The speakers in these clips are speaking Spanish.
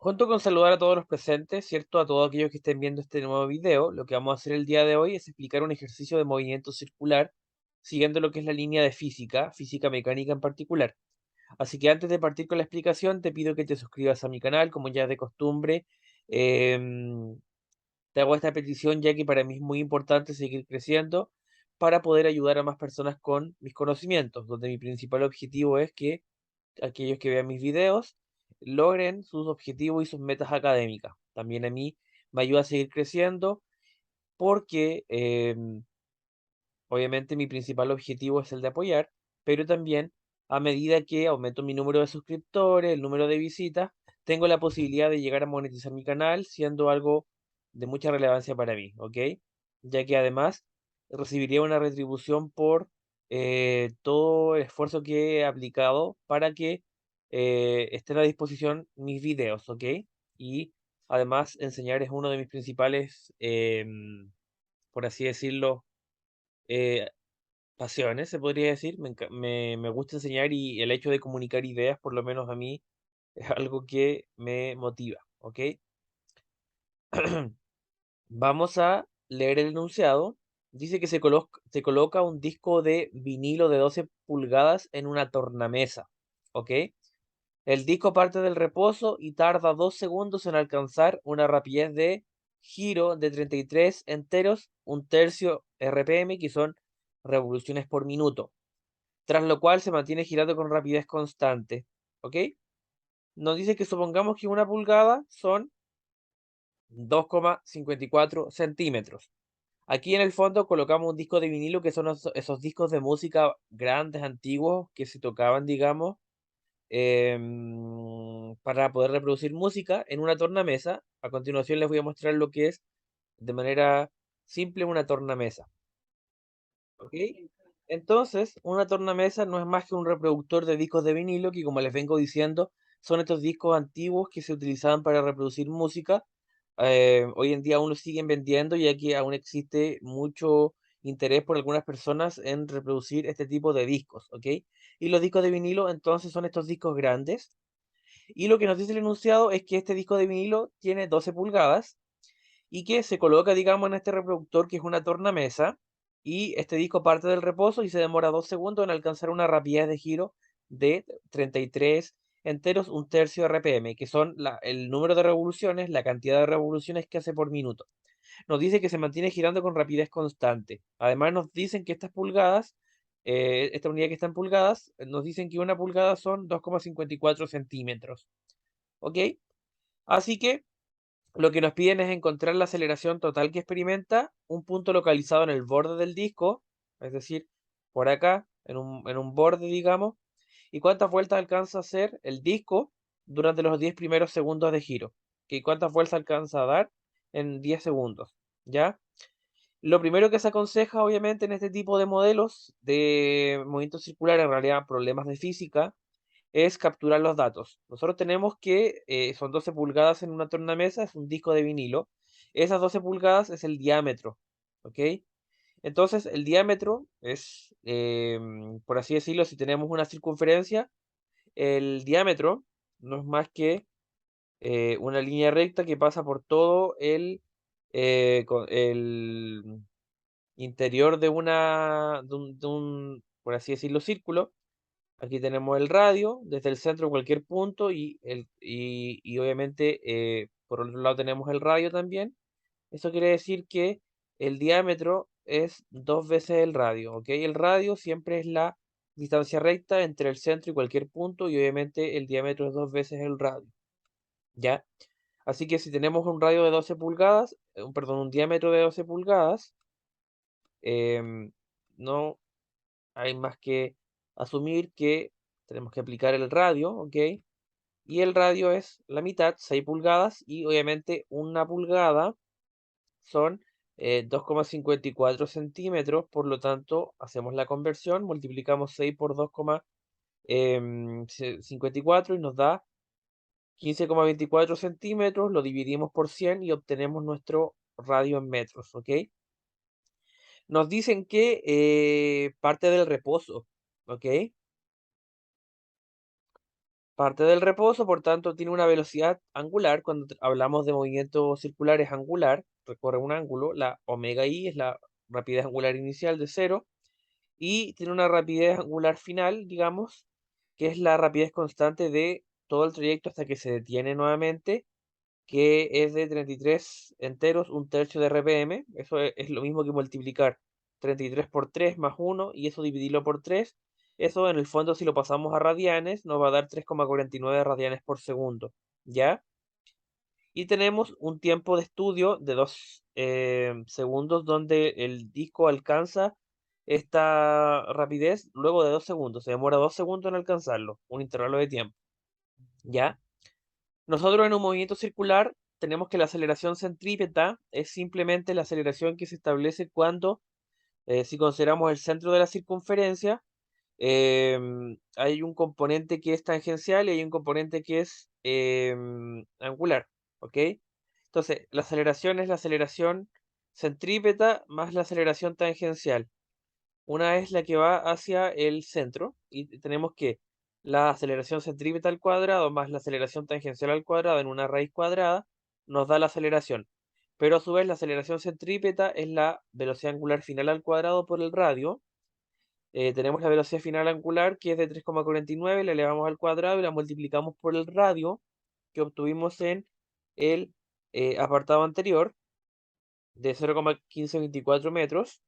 Junto con saludar a todos los presentes, ¿cierto? A todos aquellos que estén viendo este nuevo video, lo que vamos a hacer el día de hoy es explicar un ejercicio de movimiento circular, siguiendo lo que es la línea de física, física mecánica en particular. Así que antes de partir con la explicación, te pido que te suscribas a mi canal, como ya es de costumbre. Em, Te hago esta petición ya que para mí es muy importante seguir creciendo para poder ayudar a más personas con mis conocimientos, donde mi principal objetivo es que aquellos que vean mis videos logren sus objetivos y sus metas académicas. También a mí me ayuda a seguir creciendo porque obviamente mi principal objetivo es el de apoyar, pero también a medida que aumento mi número de suscriptores, el número de visitas, tengo la posibilidad de llegar a monetizar mi canal, siendo algo de mucha relevancia para mí, ¿ok? Ya que además recibiría una retribución por todo el esfuerzo que he aplicado para que estén a disposición mis videos, ¿ok? Y además enseñar es uno de mis principales, por así decirlo, eh, pasiones, se podría decir. Me gusta enseñar y el hecho de comunicar ideas, por lo menos a mí, es algo que me motiva, ¿ok? Vamos a leer el enunciado. Dice que se coloca un disco de vinilo de 12 pulgadas en una tornamesa, ¿ok? El disco parte del reposo y tarda 2 segundos en alcanzar una rapidez de giro de 33 enteros, un tercio RPM, que son revoluciones por minuto, tras lo cual se mantiene girando con rapidez constante, ¿ok? Nos dice que supongamos que una pulgada son 2,54 centímetros. Aquí en el fondo colocamos un disco de vinilo que son esos discos de música grandes, antiguos, que se tocaban, digamos, para poder reproducir música en una tornamesa. A continuación les voy a mostrar lo que es de manera simple una tornamesa. ¿Ok? Entonces, una tornamesa no es más que un reproductor de discos de vinilo que, como les vengo diciendo, son estos discos antiguos que se utilizaban para reproducir música. Hoy en día aún los siguen vendiendo, ya que aún existe mucho interés por algunas personas en reproducir este tipo de discos, ¿ok? Y los discos de vinilo entonces son estos discos grandes. Y lo que nos dice el enunciado es que este disco de vinilo tiene 12 pulgadas y que se coloca, digamos, en este reproductor que es una tornamesa, y este disco parte del reposo y se demora 2 segundos en alcanzar una rapidez de giro de 33 enteros, un tercio RPM, que son el número de revoluciones, la cantidad de revoluciones que hace por minuto. Nos dice que se mantiene girando con rapidez constante. Además nos dicen que estas pulgadas, esta unidad que está en pulgadas, nos dicen que una pulgada son 2,54 centímetros. ¿Ok? Así que lo que nos piden es encontrar la aceleración total que experimenta un punto localizado en el borde del disco, es decir, por acá, en un borde, digamos, y cuántas vueltas alcanza a hacer el disco durante los 10 primeros segundos de giro, y cuántas vueltas alcanza a dar en 10 segundos, ¿ya? Lo primero que se aconseja, obviamente, en este tipo de modelos de movimiento circular, en realidad problemas de física, es capturar los datos. Nosotros tenemos que son 12 pulgadas en una tornamesa, es un disco de vinilo. Esas 12 pulgadas es el diámetro, ¿ok? Entonces, el diámetro es, por así decirlo, si tenemos una circunferencia, el diámetro no es más que una línea recta que pasa por todo el interior de un, por así decirlo, círculo. Aquí tenemos el radio, desde el centro cualquier punto y obviamente por otro lado tenemos el radio también. Eso quiere decir que el diámetro es dos veces el radio, ¿ok? El radio siempre es la distancia recta entre el centro y cualquier punto y obviamente el diámetro es dos veces el radio, ¿ya? Así que si tenemos un radio de 12 pulgadas, perdón, un diámetro de 12 pulgadas, em, no hay más que asumir que tenemos que aplicar el radio, ¿ok? Y el radio es la mitad, 6 pulgadas, y obviamente una pulgada son 2,54 centímetros, por lo tanto hacemos la conversión, multiplicamos 6 por 2,54 y nos da 15,24 centímetros, lo dividimos por 100 y obtenemos nuestro radio en metros, ¿ok? Nos dicen que parte del reposo, ¿ok? parte del reposo, por tanto tiene una velocidad angular. Cuando hablamos de movimientos circulares angular, recorre un ángulo, la omega i es la rapidez angular inicial de 0, y tiene una rapidez angular final, digamos, que es la rapidez constante de todo el trayecto hasta que se detiene nuevamente, que es de 33 enteros, un tercio de RPM. Eso es lo mismo que multiplicar 33 por 3 más 1 y eso dividirlo por 3. Eso en el fondo, si lo pasamos a radianes, nos va a dar 3,49 radianes por segundo, ¿ya? Y tenemos un tiempo de estudio de 2 segundos donde el disco alcanza esta rapidez luego de 2 segundos. Se demora 2 segundos en alcanzarlo, un intervalo de tiempo, ¿ya? Nosotros en un movimiento circular tenemos que la aceleración centrípeta es simplemente la aceleración que se establece cuando, si consideramos el centro de la circunferencia, hay un componente que es tangencial y hay un componente que es angular, ¿ok? Entonces, la aceleración es la aceleración centrípeta más la aceleración tangencial. Una es la que va hacia el centro y tenemos que la aceleración centrípeta al cuadrado más la aceleración tangencial al cuadrado en una raíz cuadrada nos da la aceleración. Pero a su vez la aceleración centrípeta es la velocidad angular final al cuadrado por el radio. Tenemos la velocidad final angular que es de 3,49, la elevamos al cuadrado y la multiplicamos por el radio que obtuvimos en el apartado anterior de 0,1524 metros.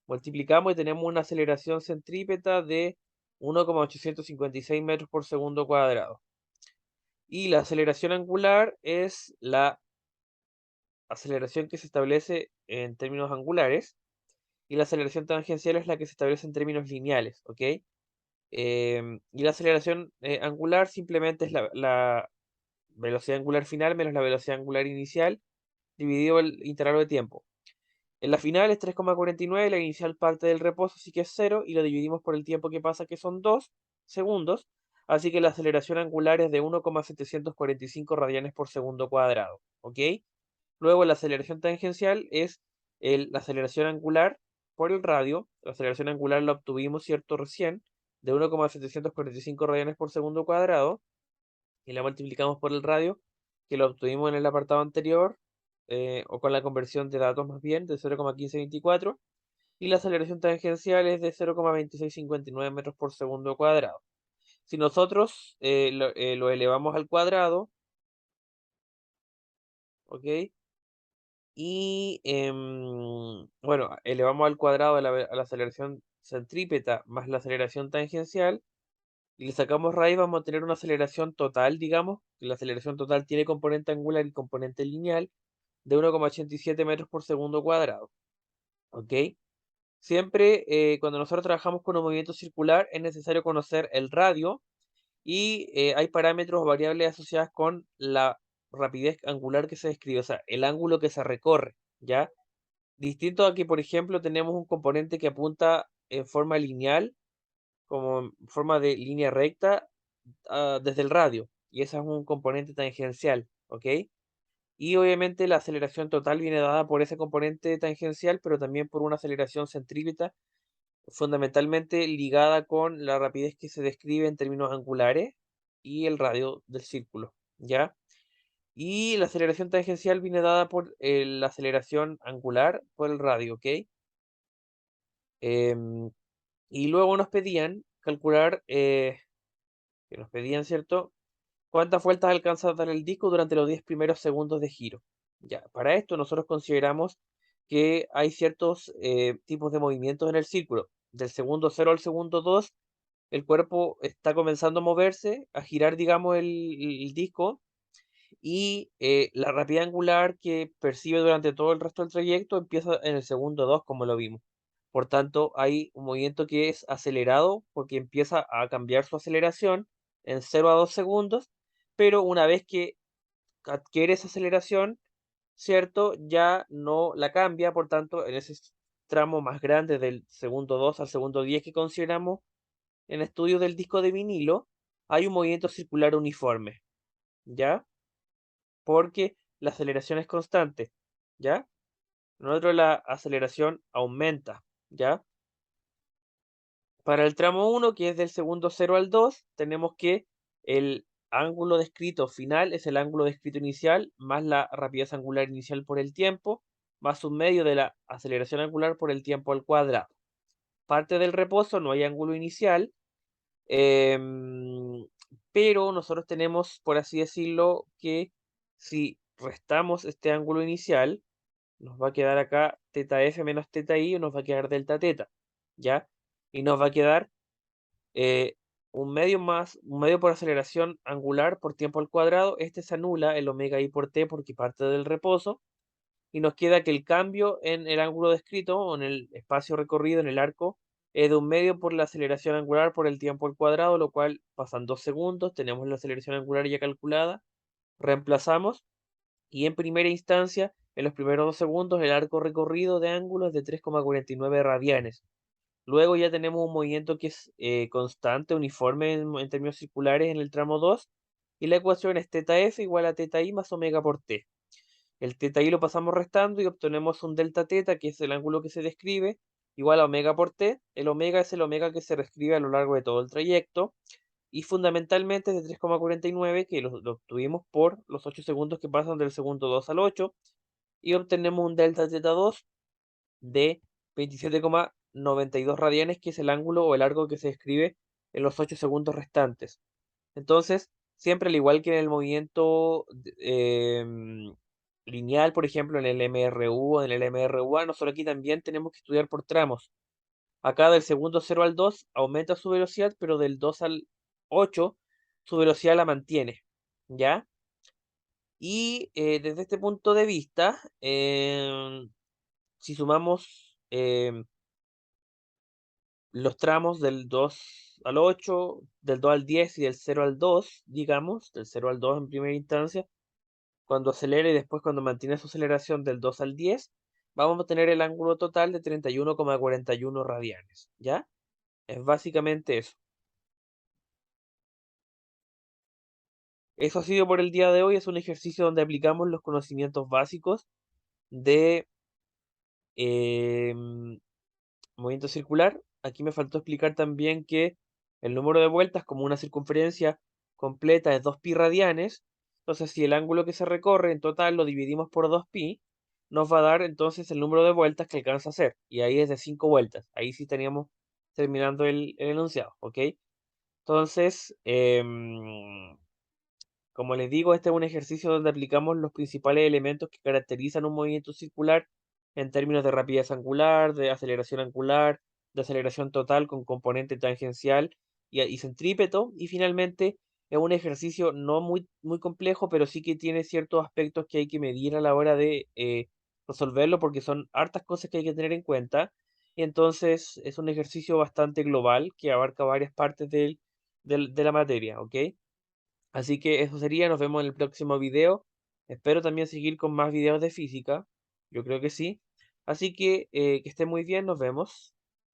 Multiplicamos y tenemos una aceleración centrípeta de 1,856 metros por segundo cuadrado. Y la aceleración angular es la aceleración que se establece en términos angulares. Y la aceleración tangencial es la que se establece en términos lineales, ¿ok? Y la aceleración angular simplemente es la velocidad angular final menos la velocidad angular inicial dividido el intervalo de tiempo. En la final es 3,49, la inicial parte del reposo, así que es 0, y lo dividimos por el tiempo que pasa, que son 2 segundos, así que la aceleración angular es de 1,745 radianes por segundo cuadrado, ¿ok? Luego la aceleración tangencial es la aceleración angular por el radio, la aceleración angular la obtuvimos, ¿cierto? Recién, de 1,745 radianes por segundo cuadrado, y la multiplicamos por el radio, que lo obtuvimos en el apartado anterior, o con la conversión de datos más bien, de 0,1524, y la aceleración tangencial es de 0,2659 metros por segundo cuadrado. Si nosotros lo elevamos al cuadrado, ¿ok? Y bueno, elevamos al cuadrado a la aceleración centrípeta más la aceleración tangencial, y le sacamos raíz, vamos a tener una aceleración total, digamos, que la aceleración total tiene componente angular y componente lineal de 1,87 metros por segundo cuadrado. ¿Ok? Siempre cuando nosotros trabajamos con un movimiento circular es necesario conocer el radio y hay parámetros o variables asociadas con la rapidez angular que se describe, o sea, el ángulo que se recorre, ¿ya? Distinto a que, por ejemplo, tenemos un componente que apunta en forma lineal, como en forma de línea recta, desde el radio, y ese es un componente tangencial, ¿ok? Y obviamente la aceleración total viene dada por ese componente tangencial, pero también por una aceleración centrípeta, fundamentalmente ligada con la rapidez que se describe en términos angulares y el radio del círculo, ¿ya? Y la aceleración tangencial viene dada por la aceleración angular por el radio, ¿ok? Em, y luego nos pedían calcular, que nos pedían, ¿cierto? ¿Cuántas vueltas alcanza a dar el disco durante los 10 primeros segundos de giro? Ya, para esto nosotros consideramos que hay ciertos tipos de movimientos en el círculo. Del segundo 0 al segundo 2, el cuerpo está comenzando a moverse, a girar, digamos, el disco, y la rapidez angular que percibe durante todo el resto del trayecto empieza en el segundo 2, como lo vimos. Por tanto, hay un movimiento que es acelerado porque empieza a cambiar su aceleración en 0 a 2 segundos, pero una vez que adquiere esa aceleración, ¿cierto? Ya no la cambia, por tanto, en ese tramo más grande del segundo 2 al segundo 10 que consideramos en estudios del disco de vinilo, hay un movimiento circular uniforme, ¿ya? Porque la aceleración es constante, ¿ya? Nosotros la aceleración aumenta, ¿ya? Para el tramo 1, que es del segundo 0 al 2, tenemos que el ángulo descrito final es el ángulo descrito inicial más la rapidez angular inicial por el tiempo, más un medio de la aceleración angular por el tiempo al cuadrado. Parte del reposo no hay ángulo inicial, em, pero nosotros tenemos, por así decirlo, que si restamos este ángulo inicial, nos va a quedar acá teta f menos teta i, o nos va a quedar delta teta, ¿ya? Y nos va a quedar eh, un medio por aceleración angular por tiempo al cuadrado. Este se anula el omega i por t porque parte del reposo. Y nos queda que el cambio en el ángulo descrito o en el espacio recorrido en el arco es de un medio por la aceleración angular por el tiempo al cuadrado, lo cual pasan 2 segundos, tenemos la aceleración angular ya calculada, reemplazamos y en primera instancia, en los primeros 2 segundos, el arco recorrido de ángulo es de 3,49 radianes. Luego ya tenemos un movimiento que es constante, uniforme en términos circulares en el tramo 2, y la ecuación es θ f igual a θ i más omega por t. El θ i lo pasamos restando y obtenemos un delta θ, que es el ángulo que se describe, igual a omega por t. El omega es el omega que se reescribe a lo largo de todo el trayecto, y fundamentalmente es de 3,49, que lo obtuvimos por los 8 segundos que pasan del segundo 2 al 8, y obtenemos un delta θ2 de 27,92 radianes, que es el ángulo o el arco que se describe en los 8 segundos restantes. Entonces, siempre al igual que en el movimiento lineal, por ejemplo, en el MRU o en el MRUA, nosotros aquí también tenemos que estudiar por tramos. Acá del segundo 0 al 2 aumenta su velocidad, pero del 2 al 8 su velocidad la mantiene, ¿ya? Y desde este punto de vista, si sumamos los tramos del 2 al 8, del 2 al 10 y del 0 al 2, digamos, del 0 al 2 en primera instancia, cuando acelera y después cuando mantiene su aceleración del 2 al 10, vamos a tener el ángulo total de 31,41 radianes, ¿ya? Es básicamente eso. Eso ha sido por el día de hoy. Es un ejercicio donde aplicamos los conocimientos básicos de em, movimiento circular. Aquí me faltó explicar también que el número de vueltas, como una circunferencia completa es 2pi radianes, entonces si el ángulo que se recorre en total lo dividimos por 2pi, nos va a dar entonces el número de vueltas que alcanza a hacer. Y ahí es de 5 vueltas. Ahí sí estaríamos terminando el enunciado, ¿ok? Entonces, como les digo, este es un ejercicio donde aplicamos los principales elementos que caracterizan un movimiento circular en términos de rapidez angular, de aceleración total con componente tangencial y centrípeto. Y finalmente es un ejercicio no muy complejo, pero sí que tiene ciertos aspectos que hay que medir a la hora de resolverlo, porque son hartas cosas que hay que tener en cuenta. Y entonces es un ejercicio bastante global que abarca varias partes de la materia, ¿ok? Así que eso sería, nos vemos en el próximo video. Espero también seguir con más videos de física. Yo creo que sí. Así que estén muy bien, nos vemos.